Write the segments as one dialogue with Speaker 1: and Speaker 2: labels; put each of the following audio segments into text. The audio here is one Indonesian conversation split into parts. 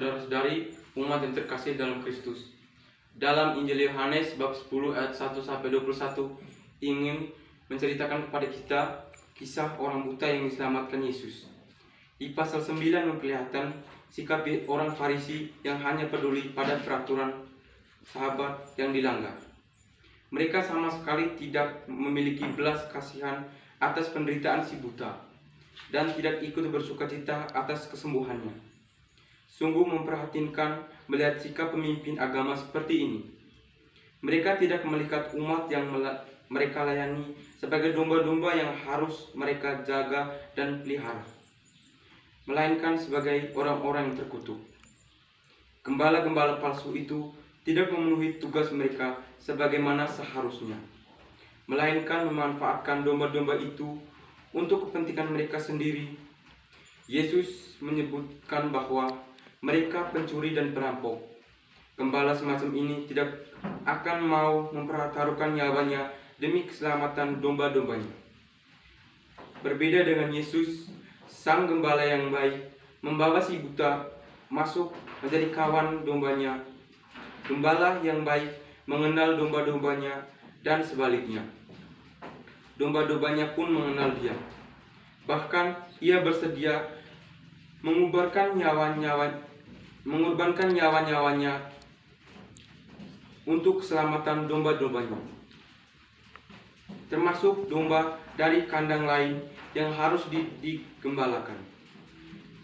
Speaker 1: saudara-saudari umat yang terkasih dalam Kristus. Dalam Injil Yohanes bab 10 ayat 1-21 ingin menceritakan kepada kita kisah orang buta yang diselamatkan Yesus. Di pasal 9 memperlihatkan sikap orang Farisi yang hanya peduli pada peraturan sahabat yang dilanggar. Mereka sama sekali tidak memiliki belas kasihan atas penderitaan si buta dan tidak ikut bersukacita atas kesembuhannya. Sungguh memprihatinkan melihat sikap pemimpin agama seperti ini. Mereka tidak melihat umat yang mereka layani sebagai domba-domba yang harus mereka jaga dan pelihara, melainkan sebagai orang-orang yang terkutuk. Gembala-gembala palsu itu tidak memenuhi tugas mereka sebagaimana seharusnya, melainkan memanfaatkan domba-domba itu untuk kepentingan mereka sendiri. Yesus menyebutkan bahwa mereka pencuri dan perampok. Gembala semacam ini tidak akan mau mempertaruhkan nyawanya demi keselamatan domba-dombanya. Berbeda dengan Yesus, sang gembala yang baik membawa si buta masuk menjadi kawan dombanya. Gembala yang baik mengenal domba-dombanya dan sebaliknya. Domba-dombanya pun mengenal dia. Bahkan ia bersedia mengorbankan nyawa-nyawanya untuk keselamatan domba-dombanya, termasuk domba dari kandang lain yang harus digembalakan.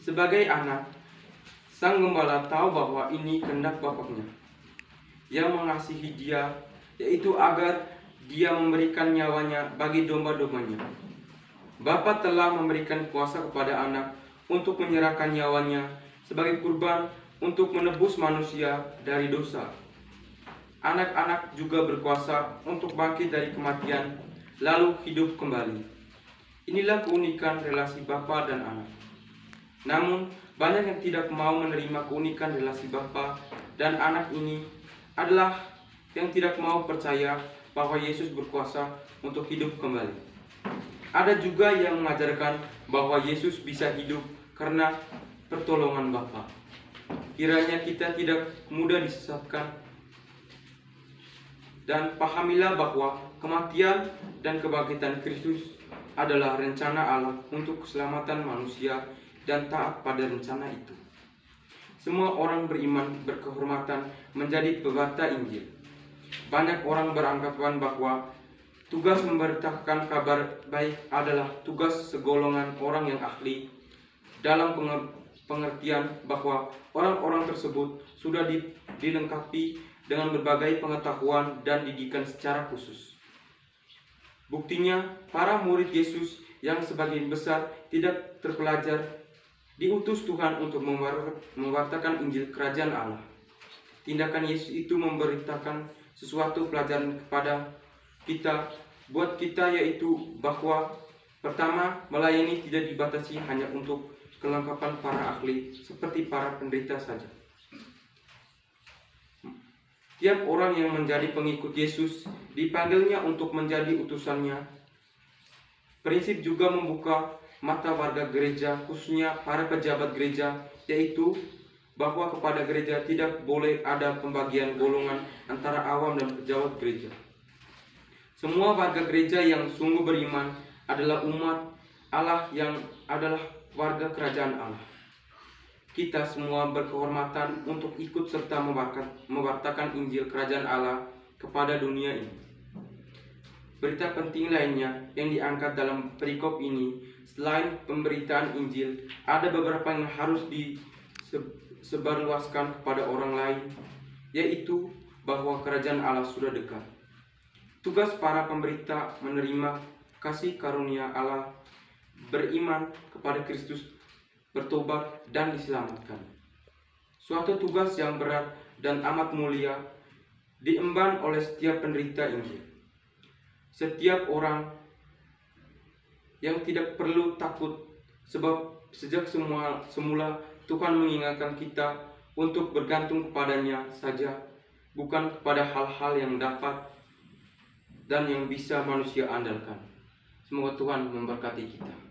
Speaker 1: Sebagai anak, sang gembala tahu bahwa ini kehendak bapaknya yang mengasihi dia, yaitu agar dia memberikan nyawanya bagi domba-dombanya. Bapa telah memberikan kuasa kepada anak untuk menyerahkan nyawanya sebagai kurban untuk menebus manusia dari dosa. Anak-anak juga berkuasa untuk bangkit dari kematian lalu hidup kembali. Inilah keunikan relasi bapa dan anak. Namun, banyak yang tidak mau menerima keunikan relasi bapa dan anak ini adalah yang tidak mau percaya bahwa Yesus berkuasa untuk hidup kembali. Ada juga yang mengajarkan bahwa Yesus bisa hidup karena pertolongan Bapa. Kiranya kita tidak mudah disesatkan dan pahamilah bahwa kematian dan kebangkitan Kristus adalah rencana Allah untuk keselamatan manusia dan taat pada rencana itu. Semua orang beriman berkehormatan menjadi pemberita Injil. Banyak orang beranggapan bahwa tugas memberitakan kabar baik adalah tugas segolongan orang yang ahli, dalam pengertian bahwa orang-orang tersebut sudah dilengkapi dengan berbagai pengetahuan dan didikan secara khusus. Buktinya, para murid Yesus yang sebagian besar tidak terpelajar diutus Tuhan untuk mewartakan Injil Kerajaan Allah. Tindakan Yesus itu memberitakan sesuatu pelajaran kepada kita, buat kita, yaitu bahwa pertama, melayani tidak dibatasi hanya untuk kelengkapan para ahli seperti para penderita saja. Tiap orang yang menjadi pengikut Yesus dipanggilnya untuk menjadi utusannya. Prinsip juga membuka mata warga gereja, khususnya para pejabat gereja, yaitu bahwa kepada gereja tidak boleh ada pembagian golongan antara awam dan pejabat gereja. Semua warga gereja yang sungguh beriman adalah umat Allah yang adalah warga kerajaan Allah. Kita semua berkehormatan untuk ikut serta mewartakan Injil Kerajaan Allah kepada dunia ini. Berita penting lainnya yang diangkat dalam perikop ini, selain pemberitaan Injil, ada beberapa yang harus disebarluaskan kepada orang lain, yaitu bahwa kerajaan Allah sudah dekat. Tugas para pemberita menerima kasih karunia Allah, beriman kepada Kristus, bertobat, dan diselamatkan. Suatu tugas yang berat dan amat mulia diemban oleh setiap penderita Injil. Setiap orang yang tidak perlu takut, sebab sejak semula Tuhan mengingatkan kita untuk bergantung kepadanya saja, bukan kepada hal-hal yang dapat dan yang bisa manusia andalkan. Semoga Tuhan memberkati kita.